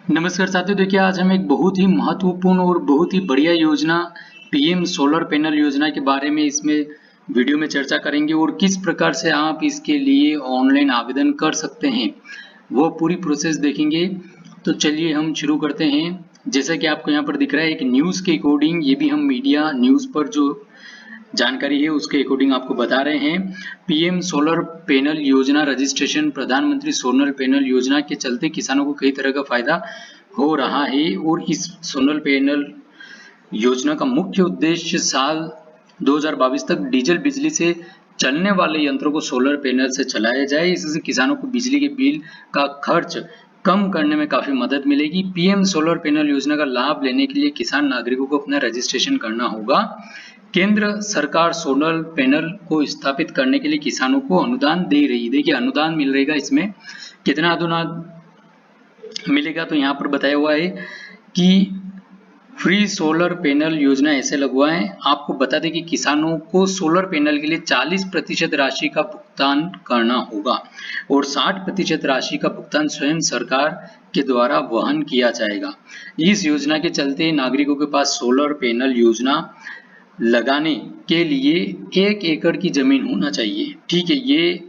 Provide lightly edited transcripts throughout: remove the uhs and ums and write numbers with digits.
नमस्कार साथियों, देखिए आज हम एक बहुत ही महत्वपूर्ण और बहुत ही बढ़िया योजना पीएम सोलर पैनल योजना के बारे में इसमें वीडियो में चर्चा करेंगे और किस प्रकार से आप इसके लिए ऑनलाइन आवेदन कर सकते हैं वो पूरी प्रोसेस देखेंगे। तो चलिए हम शुरू करते हैं। जैसा कि आपको यहाँ पर दिख रहा है एक न्यूज़ के अकॉर्डिंग, ये भी हम मीडिया न्यूज़ पर जो जानकारी है उसके अकॉर्डिंग आपको बता रहे हैं। पीएम सोलर पैनल योजना रजिस्ट्रेशन, प्रधानमंत्री सोलर पैनल योजना के चलते किसानों को कई तरह का फायदा हो रहा है और इस सोलर पैनल योजना का मुख्य उद्देश्य साल 2022 तक डीजल बिजली से चलने वाले यंत्रों को सोलर पैनल से चलाया जाए। इससे किसानों को बिजली के बिल का खर्च कम करने में काफी मदद मिलेगी। पीएम सोलर पैनल योजना का लाभ लेने के लिए किसान नागरिकों को अपना रजिस्ट्रेशन करना होगा। केंद्र सरकार सोलर पैनल को स्थापित करने के लिए किसानों को अनुदान दे रही है। देखिए अनुदान मिल रहेगा, इसमें कितना अनुदान मिलेगा तो यहाँ पर बताया हुआ है कि फ्री सोलर पैनल योजना ऐसे लगवाएं। आपको बता दें कि किसानों को सोलर पैनल के लिए 40% राशि का भुगतान करना होगा और 60% राशि का भुगतान स्वयं सरकार के द्वारा वहन किया जाएगा। इस योजना के चलते नागरिकों के पास सोलर पैनल योजना लगाने के लिए 1 एकड़ की जमीन होना चाहिए। ठीक है, ये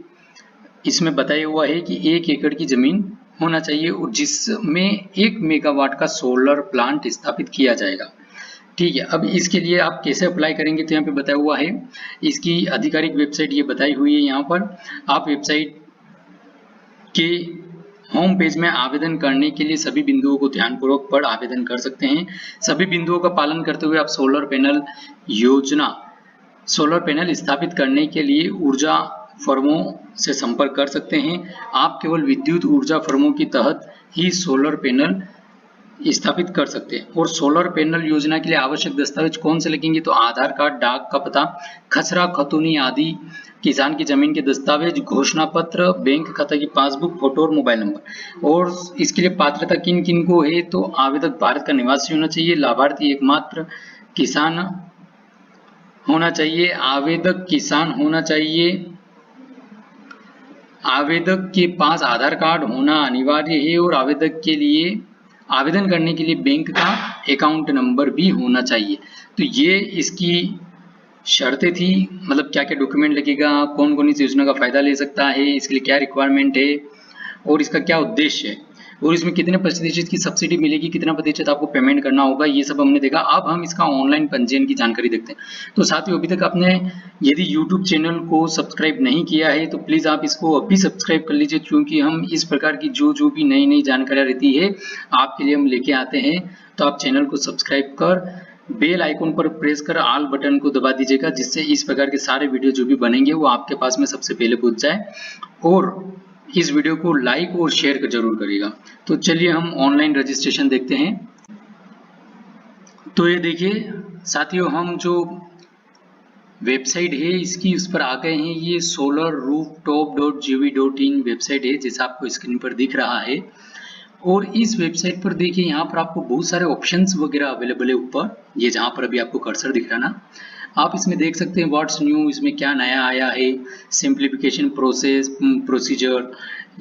इसमें बताया हुआ है कि 1 एकड़ की जमीन होना चाहिए और जिसमें 1 मेगावाट का सोलर प्लांट स्थापित किया जाएगा। ठीक है, अब इसके लिए आप कैसे अप्लाई करेंगे तो यहाँ पे बताया हुआ है। इसकी आधिकारिक वेबसाइट ये बताई हुई है। यहाँ पर आप वेबसाइट के होम पेज में आवेदन करने के लिए सभी बिंदुओं को ध्यानपूर्वक पढ़ आवेदन कर सकते हैं। सभी बिंदुओं का पालन करते हुए आप सोलर पैनल स्थापित करने के लिए ऊर्जा फर्मों से संपर्क कर सकते हैं। आप केवल विद्युत ऊर्जा फर्मों के तहत ही सोलर पैनल स्थापित कर सकते हैं। और सोलर पैनल योजना के लिए आवश्यक दस्तावेज कौन से लगेंगे तो आधार कार्ड, डाक का पता, खसरा खतौनी आदि, किसान की जमीन के दस्तावेज, घोषणा पत्र, बैंक खाता की पासबुक, फोटो और मोबाइल नंबर। और इसके लिए पात्रता किन किन को है तो आवेदक भारत का निवासी होना चाहिए, लाभार्थी एकमात्र किसान होना चाहिए, आवेदक किसान होना चाहिए, आवेदक के पास आधार कार्ड होना अनिवार्य है और आवेदक के लिए आवेदन करने के लिए बैंक का अकाउंट नंबर भी होना चाहिए। तो ये इसकी शर्तें थी, मतलब क्या क्या डॉक्यूमेंट लगेगा, कौन कौन इस योजना का फायदा ले सकता है, इसके लिए क्या रिक्वायरमेंट है और इसका क्या उद्देश्य है और इसमें कितने प्रतिशत की सब्सिडी मिलेगी, कितना प्रतिशत आपको पेमेंट करना होगा, ये सब हमने देखा। अब हम इसका ऑनलाइन पंजीयन की जानकारी देखते हैं। तो साथियों, अभी तक आपने यदि YouTube चैनल को सब्सक्राइब नहीं किया है तो प्लीज़ आप इसको अभी सब्सक्राइब कर लीजिए, क्योंकि हम इस प्रकार की जो भी नई नई जानकारियाँ रहती है आपके लिए हम लेके आते हैं। तो आप चैनल को सब्सक्राइब कर बेल आइकन पर प्रेस कर ऑल बटन को दबा दीजिएगा, जिससे इस प्रकार के सारे वीडियो जो भी बनेंगे वो आपके पास में सबसे पहले पहुंच जाए। और इस वीडियो को लाइक और शेयर जरूर करिएगा। तो चलिए हम ऑनलाइन रजिस्ट्रेशन देखते हैं। तो ये देखिए साथियों, हम जो वेबसाइट है इसकी उस पर आ गए हैं। ये solarrooftop.gov.in वेबसाइट है, जैसा आपको स्क्रीन पर दिख रहा है। और इस वेबसाइट पर देखिए यहाँ पर आपको बहुत सारे ऑप्शंस वगैरह अवेलेबल है ऊपर, ये जहाँ पर अभी आपको कर्सर दिख रहा है ना, आप इसमें देख सकते हैं व्हाट्स न्यू, इसमें क्या नया आया है, सिंप्लीफिकेशन प्रोसीजर,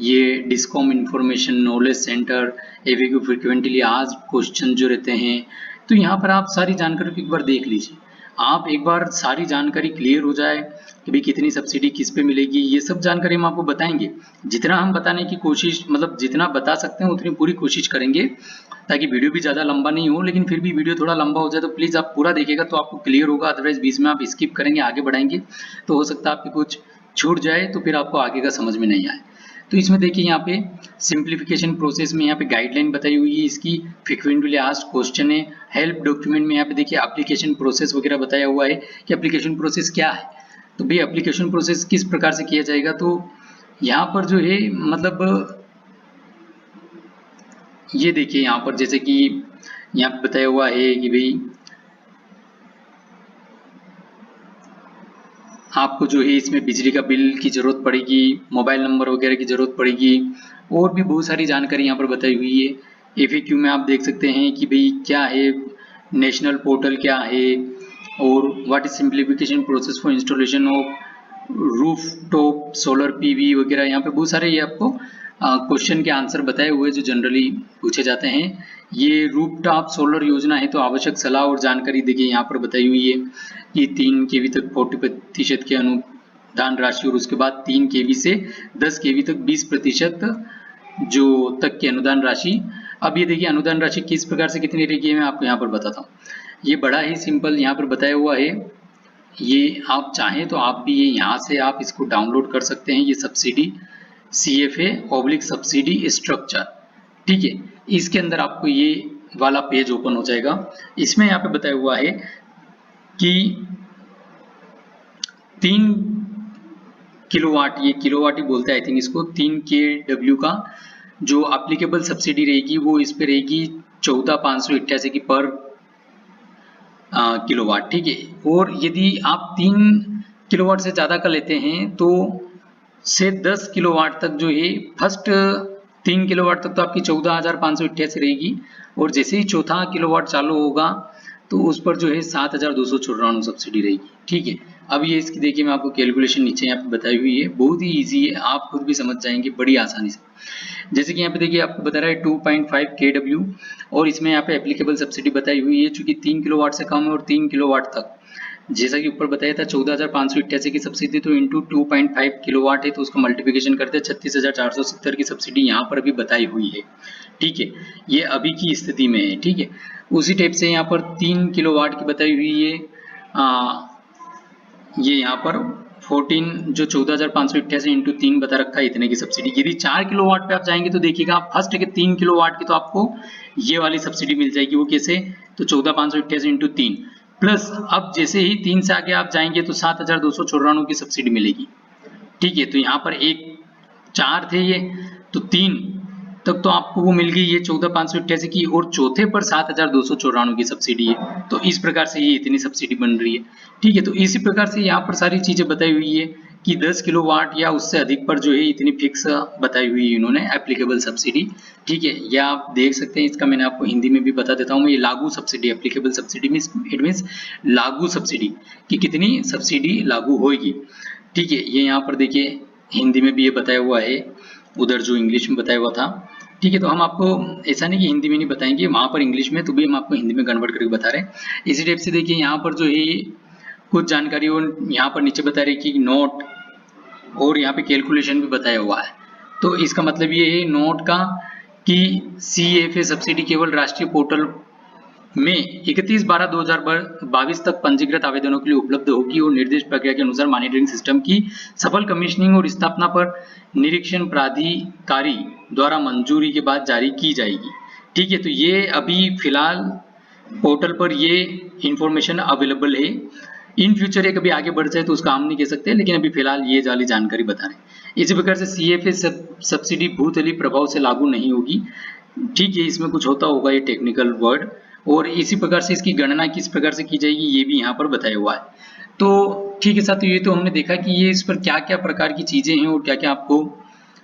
ये discom information, knowledge centre, FAQ frequently asked question जो रहते हैं। तो यहाँ पर आप सारी जानकारी को एक बार देख लीजिए। आप एक बार सारी जानकारी क्लियर हो जाए कि भाई कितनी सब्सिडी किस पे मिलेगी, ये सब जानकारी हम आपको बताएंगे। जितना हम बताने की कोशिश, मतलब जितना बता सकते हैं उतनी पूरी कोशिश करेंगे, ताकि वीडियो भी ज़्यादा लंबा नहीं हो। लेकिन फिर भी वीडियो थोड़ा लंबा हो जाए तो प्लीज़ आप पूरा देखिएगा तो आपको क्लियर होगा। अदरवाइज बीच में आप स्किप करेंगे, आगे बढ़ाएंगे तो हो सकता है आपकी कुछ छूट जाए, तो फिर आपको आगे का समझ में नहीं आए। तो इसमें देखिए यहाँ पे सिंप्लीफिकेशन प्रोसेस में यहाँ पे गाइडलाइन बताई हुई है इसकी, फ्रीक्वेंटली आस्क्ड क्वेश्चन है, हेल्प डॉक्यूमेंट में यहाँ पे देखिए एप्लीकेशन प्रोसेस वगैरह बताया हुआ है कि एप्लीकेशन प्रोसेस क्या है। तो भाई एप्लीकेशन प्रोसेस किस प्रकार से किया जाएगा, तो यहाँ पर जो है मतलब ये देखिए यहाँ पर जैसे कि यहाँ पे बताया हुआ है कि भाई आपको जो है इसमें बिजली का बिल की जरूरत पड़ेगी, मोबाइल नंबर वगैरह की जरूरत पड़ेगी, और भी बहुत सारी जानकारी यहाँ पर बताई हुई है। एफएक्यू में आप देख सकते हैं कि भाई क्या है, नेशनल पोर्टल क्या है, और what is simplification process for installation of rooftop solar PV वगैरह, यहाँ पे बहुत सारे ये आपको क्वेश्चन के आंसर बताए हुए जो जनरली पूछे जाते हैं। ये रूफटॉप सोलर योजना है, तो आवश्यक सलाह और जानकारी देखिए यहाँ पर बताई हुई है कि 3 केवी तक 40% के अनुदान राशि, और उसके बाद 3 केवी से 10 केवी तक 20% जो तक की अनुदान राशि। अब ये देखिए अनुदान राशि किस प्रकार से कितनी रहेगी मैं आपको यहाँ पर बताता हूँ। ये बड़ा ही सिंपल यहाँ पर बताया हुआ है। ये आप चाहें तो आप भी ये यहाँ से आप इसको डाउनलोड कर सकते हैं। ये सब्सिडी CFA/ सब्सिडी स्ट्रक्चर, ठीक है। इसके अंदर आपको ये वाला पेज ओपन हो जाएगा। इसमें यहाँ पे बताया हुआ है कि 3 किलोवाट, ये किलोवाट ही बोलते हैं आई थिंक इसको, 3 kW का जो एप्लीकेबल सब्सिडी रहेगी वो इस पे रहेगी 14,588 की पर किलोवाट, ठीक है। और यदि आप 3 किलोवाट से ज़्यादा का लेते हैं तो से 10 किलोवाट तक जो है, फर्स्ट 3 किलोवाट तक तो आपकी 14,588 रहेगी, और जैसे ही चौथा किलोवाट चालू होगा तो उस पर जो है 7,294 सब्सिडी रहेगी, ठीक है। अब ये इसकी देखिए मैं आपको कैलकुलेशन नीचे यहाँ पे बताई हुई है, बहुत ही इजी है, आप खुद भी समझ जाएंगे बड़ी आसानी से। जैसे कि यहाँ पे देखिए आपको बता रहा है 2.5 kW, और इसमें यहाँ पे एप्लीकेबल सब्सिडी बताई हुई है, चूंकि 3 किलोवाट से कम है और 3 किलोवाट तक, जैसा कि ऊपर बताया था 14,588 की सब्सिडी, तो इंटू 2.5 किलोवाट है तो उसका मल्टीप्लिकेशन करते हैं 36,470 की सब्सिडी यहाँ पर भी बताई हुई है, ठीक है। ये अभी की स्थिति में है, ठीक है। उसी टाइप से यहाँ पर 3 किलोवाट की बताई हुई है, ये यहाँ पर 14 जो 14,588 इंटू 3 बता रखा है इतने की सब्सिडी। यदि 4 किलोवाट पे आप जाएंगे तो देखिएगा आप फर्स्ट के 3 किलोवाट की तो आपको ये वाली सब्सिडी मिल जाएगी। वो कैसे, तो 14,588 इंटू 3 प्लस, अब जैसे ही 3 से आगे आप जाएंगे तो 7,294 की सब्सिडी मिलेगी, ठीक है। तो यहाँ पर एक 4 थे ये, तो 3 तक तो आपको वो मिल गई ये 14,588 की, और चौथे पर 7,294 की सब्सिडी है। तो इस प्रकार से ये इतनी सब्सिडी बन रही है, ठीक है। तो इसी प्रकार से यहाँ पर सारी चीजें बताई हुई है कि 10 किलोवाट या उससे अधिक पर जो है इतनी फिक्स बताई हुई है इन्होंने एप्लीकेबल सब्सिडी, ठीक है। या आप देख सकते हैं, इसका मैंने आपको हिंदी में भी बता देता हूँ मैं, ये लागू subsidy, applicable subsidy means it means लागू सब्सिडी कि कितनी सब्सिडी लागू होगी, ठीक है। ये यहाँ पर देखिए हिंदी में भी ये बताया हुआ है, उधर जो इंग्लिश में बताया हुआ था, ठीक है। तो हम आपको ऐसा नहीं कि हिंदी में नहीं बताएंगे, वहां पर इंग्लिश में, तो भी हम आपको हिंदी में कन्वर्ट करके बता रहे हैं। इसी टाइप से देखिए यहाँ पर जो है कुछ जानकारी और यहाँ पर नीचे बता रही कि नोट, और यहाँ पे कैलकुलेशन भी बताया हुआ है। तो इसका मतलब ये है नोट का कि CFA सब्सिडी केवल राष्ट्रीय पोर्टल में 31/12/2022 तक पंजीकृत आवेदनों के लिए उपलब्ध होगी, और निर्देश प्रक्रिया के अनुसार मॉनिटरिंग सिस्टम की सफल कमीशनिंग और स्थापना पर निरीक्षण प्राधिकारी द्वारा मंजूरी के बाद जारी की जाएगी, ठीक है। तो ये अभी फिलहाल पोर्टल पर ये इंफॉर्मेशन अवेलेबल है। इन फ्यूचर ये कभी आगे बढ़ जाए तो उसका हम नहीं कह सकते, लेकिन अभी फिलहाल ये वाली जानकारी बता रहे हैं। इसी प्रकार से CFA सब्सिडी भूतली प्रभाव से लागू नहीं होगी, ठीक है। इसमें कुछ होता होगा ये टेक्निकल वर्ड, और इसी प्रकार से इसकी गणना किस प्रकार से की जाएगी ये भी यहाँ पर बताया हुआ है। तो ठीक है साथियों, ये तो हमने देखा कि ये इस पर क्या क्या प्रकार की चीजें हैं और क्या क्या आपको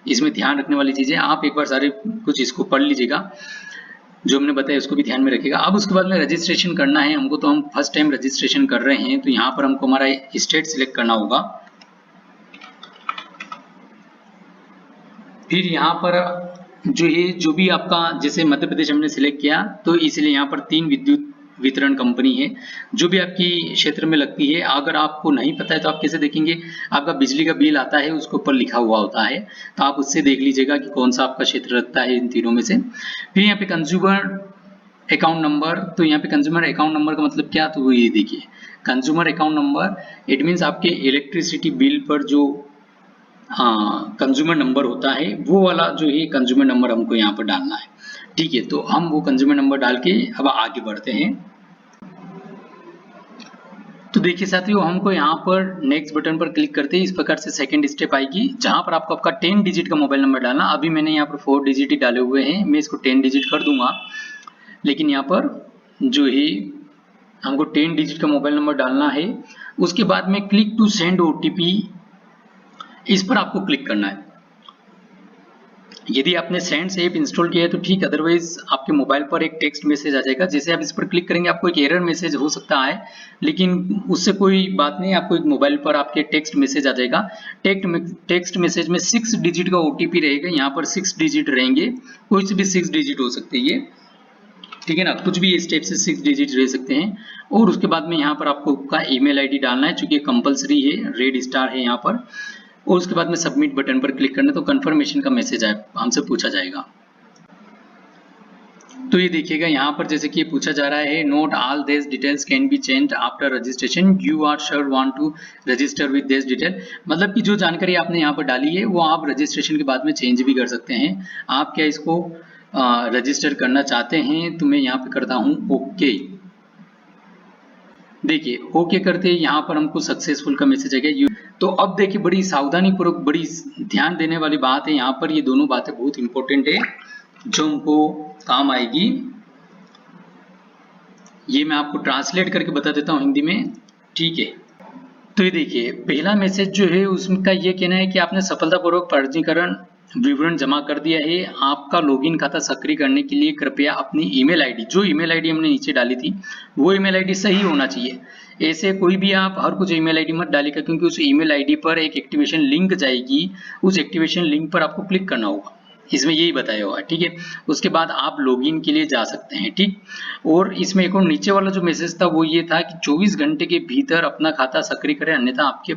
इसमें ध्यान रखने वाली चीजें। आप एक बार सारे कुछ इसको पढ़ लीजिएगा, जो हमने बताया उसको भी ध्यान में रखिएगा। अब उसके बाद में रजिस्ट्रेशन करना है हमको, तो हम फर्स्ट टाइम रजिस्ट्रेशन कर रहे हैं, तो यहाँ पर हमको हमारा स्टेट सिलेक्ट करना होगा। फिर यहाँ पर जो है जो भी आपका, जैसे मध्य प्रदेश हमने सिलेक्ट किया, तो इसलिए यहाँ पर 3 विद्युत वितरण कंपनी है जो भी आपकी क्षेत्र में लगती है। अगर आपको नहीं पता है तो आप कैसे देखेंगे, आपका बिजली का बिल आता है उसके ऊपर लिखा हुआ होता है, तो आप उससे देख लीजिएगा कि कौन सा आपका क्षेत्र लगता है इन तीनों में से। फिर यहाँ पे कंज्यूमर अकाउंट नंबर, तो यहाँ पे कंज्यूमर अकाउंट नंबर का मतलब क्या, तो ये देखिए consumer account number it means आपके इलेक्ट्रिसिटी बिल पर जो कंज्यूमर नंबर होता है वो वाला जो है कंज्यूमर नंबर हमको यहाँ पर डालना है, ठीक है। तो हम वो कंज्यूमर नंबर डाल के अब आगे बढ़ते हैं। तो देखिए साथियों, हमको यहाँ पर नेक्स्ट बटन पर क्लिक करते ही इस प्रकार से सेकंड स्टेप आएगी, जहां पर आपको आपका 10 डिजिट का मोबाइल नंबर डालना। अभी मैंने यहाँ पर 4 डिजिट ही डाले हुए हैं, मैं इसको 10 डिजिट कर दूंगा, लेकिन यहाँ पर जो है हमको 10 डिजिट का मोबाइल नंबर डालना है। उसके बाद में क्लिक टू सेंड OTP, इस पर आपको क्लिक करना है। यदि आपने सेंड्स ऐप इंस्टॉल किया है तो ठीक, अदरवाइज आपके मोबाइल पर एक टेक्स्ट मैसेज आ जाएगा। जैसे आप इस पर क्लिक करेंगे आपको एक एरर मैसेज हो सकता है, लेकिन उससे कोई बात नहीं, आपको एक मोबाइल पर आपके टेक्स्ट मैसेज आ जाएगा। टेक्स्ट मैसेज में 6 डिजिट का OTP रहेगा, यहाँ पर 6 डिजिट रहेंगे, कोई से भी 6 डिजिट हो सकते हैं ये, ठीक है ना, कुछ भी इस टाइप से 6 डिजिट रह सकते हैं। और उसके बाद में यहाँ पर आपको का ईमेल आईडी डालना है, चूंकि कंपलसरी है, रेड स्टार है यहाँ पर। और उसके बाद में सबमिट बटन पर क्लिक करना है, तो कंफर्मेशन का मैसेज हमसे पूछा जाएगा। तो ये देखिएगा यहाँ पर जैसे कि ये पूछा जा रहा है, note all this details can be changed after registration, you are sure want to register with this detail. मतलब कि जो जानकारी आपने यहाँ पर डाली है वो आप रजिस्ट्रेशन के बाद में चेंज भी कर सकते हैं। आप क्या इसको रजिस्टर करना चाहते हैं, तो मैं यहाँ पे करता हूँ ओके। देखिए ओके करते यहाँ पर हमको सक्सेसफुल का मैसेज आ गया। तो अब देखिए बड़ी सावधानी पूर्वक, बड़ी ध्यान देने वाली बात है यहाँ पर, ये दोनों बातें बहुत इंपॉर्टेंट है जो हमको काम आएगी। ये मैं आपको ट्रांसलेट करके बता देता हूँ हिंदी में, ठीक है। तो ये देखिए पहला मैसेज जो है उसका ये कहना है कि आपने सफलतापूर्वक पंजीकरण विवरण जमा कर दिया है। आपका लॉगिन खाता सक्रिय करने के लिए कृपया अपनी ईमेल आईडी, जो ईमेल आईडी हमने नीचे डाली थी वो ईमेल आईडी सही होना चाहिए। ऐसे कोई भी आप हर कुछ ईमेल आईडी मत डालिएगा, क्योंकि उस ईमेल आईडी पर एक एक्टिवेशन लिंक जाएगी, उस एक्टिवेशन लिंक पर आपको क्लिक करना होगा, इसमें यही बताया हुआ है, ठीक है। उसके बाद आप लॉगिन के लिए जा सकते हैं, ठीक। और इसमें एक और नीचे वाला जो मैसेज था वो ये था कि 24 घंटे के भीतर अपना खाता सक्रिय करें, अन्यथा आपके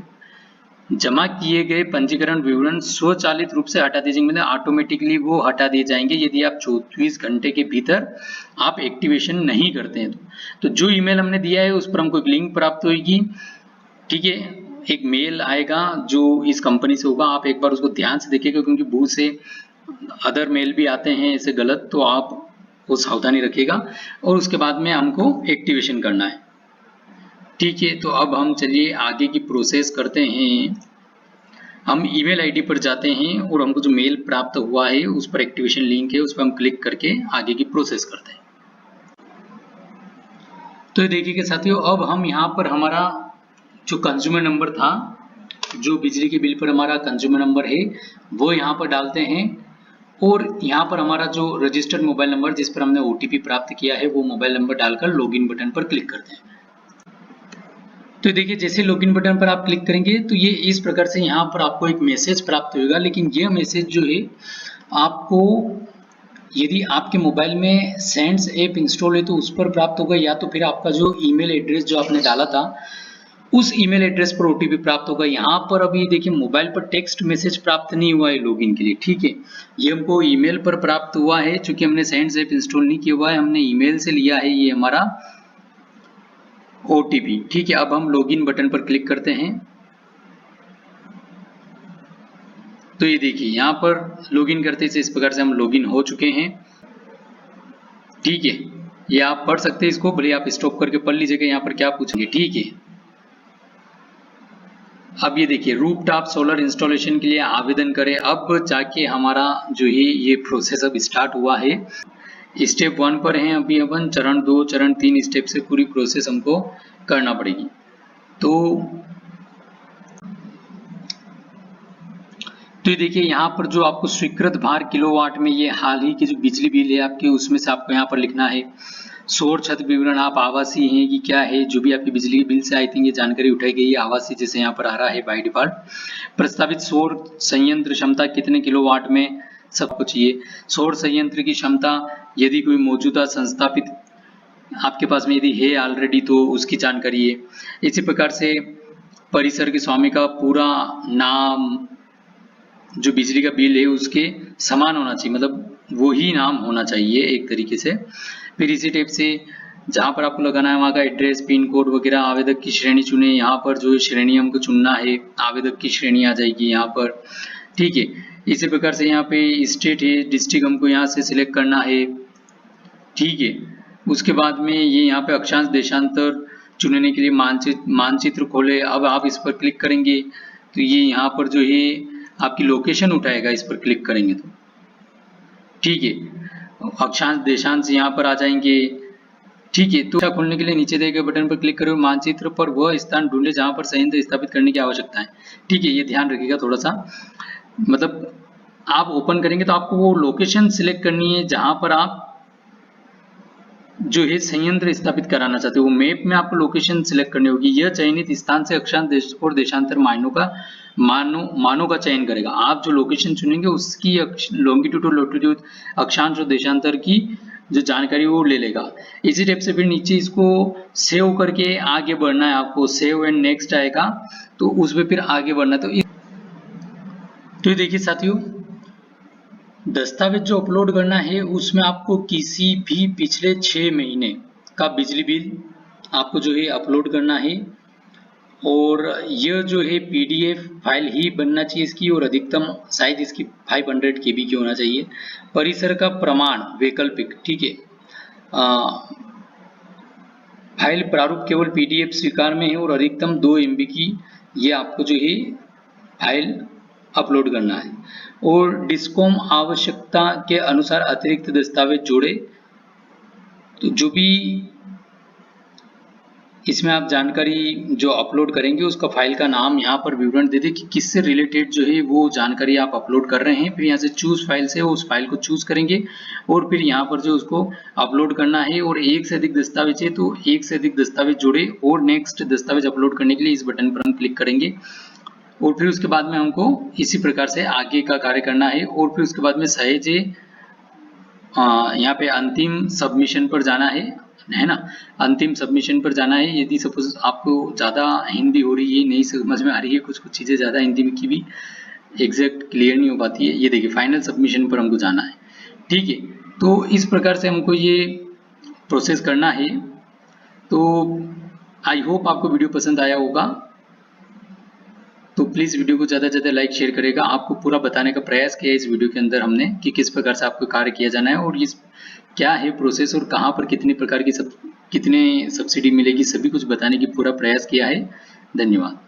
जमा किए गए पंजीकरण विवरण स्वचालित रूप से हटा दिए जाएंगे, मतलब ऑटोमेटिकली वो हटा दिए जाएंगे यदि आप 24 घंटे के भीतर आप एक्टिवेशन नहीं करते हैं। तो जो ईमेल हमने दिया है उस पर हमको एक लिंक प्राप्त होगी, ठीक है। एक मेल आएगा जो इस कंपनी से होगा, आप एक बार उसको ध्यान से देखिएगा, क्योंकि बहुत से अदर मेल भी आते हैं ऐसे गलत, तो आप वो सावधानी रखिएगा। और उसके बाद में हमको एक्टिवेशन करना है, ठीक है। तो अब हम चलिए आगे की प्रोसेस करते हैं। हम ईमेल आईडी पर जाते हैं और हमको जो मेल प्राप्त हुआ है उस पर एक्टिवेशन लिंक है, उस पर हम क्लिक करके आगे की प्रोसेस करते हैं। तो देखिए साथियों, अब हम यहाँ पर हमारा जो कंज्यूमर नंबर था, जो बिजली के बिल पर हमारा कंज्यूमर नंबर है वो यहाँ पर डालते हैं, और यहाँ पर हमारा जो रजिस्टर्ड मोबाइल नंबर जिस पर हमने OTP प्राप्त किया है वो मोबाइल नंबर डालकर लॉगिन बटन पर क्लिक करते हैं। तो देखिए जैसे लॉगिन बटन पर आप क्लिक करेंगे तो ये इस प्रकार से यहाँ पर आपको एक मैसेज प्राप्त होगा, लेकिन ये मैसेज जो है आपको यदि आपके मोबाइल में सेंड्स ऐप इंस्टॉल है तो उस पर प्राप्त होगा, या तो फिर आपका जो ईमेल एड्रेस जो आपने डाला था उस ईमेल एड्रेस पर OTP प्राप्त होगा। यहाँ पर अभी देखिए मोबाइल पर टेक्स्ट मैसेज प्राप्त नहीं हुआ है लॉगिन के लिए, ठीक है। ये हमको ईमेल पर प्राप्त हुआ है, चूंकि हमने सेंड्स ऐप इंस्टॉल नहीं किया हुआ है, हमने ईमेल से लिया है ये हमारा OTP, ठीक है। अब हम लॉगिन बटन पर क्लिक करते हैं। तो ये देखिए यहाँ पर लॉगिन करते से इस प्रकार से हम लॉगिन हो चुके हैं, ठीक है। ये आप पढ़ सकते हैं इसको, भले आप स्टॉप करके पढ़ लीजिएगा यहाँ पर क्या पूछेंगे, ठीक है। अब ये देखिए रूफटॉप सोलर इंस्टॉलेशन के लिए आवेदन करें। अब जाके हमारा जो है ये प्रोसेस अब स्टार्ट हुआ है। स्टेप 1 पर हैं अभी अपन, चरण 2 चरण 3 स्टेप से पूरी प्रोसेस हमको करना पड़ेगी। तो ये देखिए यहाँ पर जो आपको स्वीकृत भार किलोवाट में, ये हाल ही की जो बिजली बिल है आपके उसमें से आपको यहाँ पर लिखना है। सौर छत विवरण, आप आवासीय हैं कि क्या है, जो भी आपकी बिजली बिल से आई थिंक ये जानकारी उठाई गई है आवासीय, जैसे यहाँ पर आ रहा है बाय डिफॉल्ट। प्रस्तावित सौर संयंत्र क्षमता कितने किलोवाट में, सब कुछ ये सौर संयंत्र की क्षमता, यदि कोई मौजूदा संस्थापित आपके पास में यदि है ऑलरेडी तो उसकी जानकारी है। इसी प्रकार से परिसर के स्वामी का पूरा नाम, जो बिजली का बिल है उसके समान होना चाहिए, मतलब वो ही नाम होना चाहिए एक तरीके से। फिर इसी टाइप से जहाँ पर आपको लगाना है वहाँ का एड्रेस, पिन कोड वगैरह, आवेदक की श्रेणी चुने, यहाँ पर जो श्रेणी हमको चुनना है आवेदक की श्रेणी आ जाएगी यहाँ पर, ठीक है। इसी प्रकार से यहाँ पे स्टेट है, डिस्ट्रिक्ट हमको यहाँ से सिलेक्ट करना है, ठीक है। उसके बाद में ये यहाँ पे अक्षांश देशांतर चुनने के लिए मानचित्र खोले। अब आप इस पर क्लिक करेंगे तो ये यहाँ पर जो है आपकी लोकेशन उठाएगा, इस पर क्लिक करेंगे तो, ठीक है। अक्षांश देशांश यहाँ पर आ जाएंगे, ठीक है। तो खोलने के लिए नीचे दिए गए बटन पर क्लिक करें, मानचित्र पर वह स्थान ढूंढे जहां पर संयंत्र स्थापित करने की आवश्यकता है, ठीक है। ये ध्यान रखिएगा थोड़ा सा, मतलब आप ओपन करेंगे तो आपको वो लोकेशन सिलेक्ट करनी है जहां पर आप जो है संयंत्र स्थापित कराना चाहते हो। वो मैप में आपको लोकेशन सिलेक्ट करनी होगी। यह चयनित स्थान से अक्षांश देश और देशांतर मानों का चयन करेगा। आप जो लोकेशन चुनेंगे उसकी लॉन्गिट्यूड और लैटिट्यूड, अक्षांश और देशांतर की जो जानकारी वो ले लेगा। इसी टाइप से फिर नीचे इसको सेव करके आगे बढ़ना है आपको। सेव एंड नेक्स्ट आएगा तो उसमें फिर आगे बढ़ना है। तो ये देखिए साथियों, दस्तावेज जो अपलोड करना है उसमें आपको किसी भी पिछले 6 महीने का बिजली बिल आपको जो है अपलोड करना है। और यह जो है पीडीएफ फाइल ही बनना चाहिए इसकी, और अधिकतम साइज इसकी 500 KB की होना चाहिए। परिसर का प्रमाण वैकल्पिक, ठीक है। फाइल प्रारूप केवल पीडीएफ स्वीकार में है और अधिकतम 2 MB की ये आपको जो है फाइल अपलोड करना है। और डिस्कॉम आवश्यकता के अनुसार अतिरिक्त दस्तावेज जोड़े। तो जो भी इसमें आप जानकारी जो अपलोड करेंगे उसका फाइल का नाम यहाँ पर विवरण दे दें कि किससे रिलेटेड जो है वो जानकारी आप अपलोड कर रहे हैं। फिर यहाँ से चूज फाइल से उस फाइल को चूज करेंगे और फिर यहाँ पर जो उसको अपलोड करना है। और एक से अधिक दस्तावेज है तो एक से अधिक दस्तावेज जोड़े और नेक्स्ट दस्तावेज अपलोड करने के लिए इस बटन पर हम क्लिक करेंगे। और फिर उसके बाद में हमको इसी प्रकार से आगे का कार्य करना है। और फिर उसके बाद में सहज यहाँ पे अंतिम सबमिशन पर जाना है ना। अंतिम सबमिशन पर जाना है। यदि सपोज आपको ज़्यादा हिंदी हो रही है, नहीं समझ में आ रही है, कुछ कुछ चीज़ें ज़्यादा हिंदी में की भी एग्जैक्ट क्लियर नहीं हो पाती है, ये देखिए फाइनल सबमिशन पर हमको जाना है, ठीक है। तो इस प्रकार से हमको ये प्रोसेस करना है। तो आई होप आपको वीडियो पसंद आया होगा। तो प्लीज़ वीडियो को ज़्यादा से ज़्यादा लाइक शेयर करेगा। आपको पूरा बताने का प्रयास किया है इस वीडियो के अंदर हमने कि किस प्रकार से आपको कार्य किया जाना है और इस क्या है प्रोसेस और कहाँ पर कितनी प्रकार की कितने सब्सिडी मिलेगी, सभी कुछ बताने की पूरा प्रयास किया है। धन्यवाद।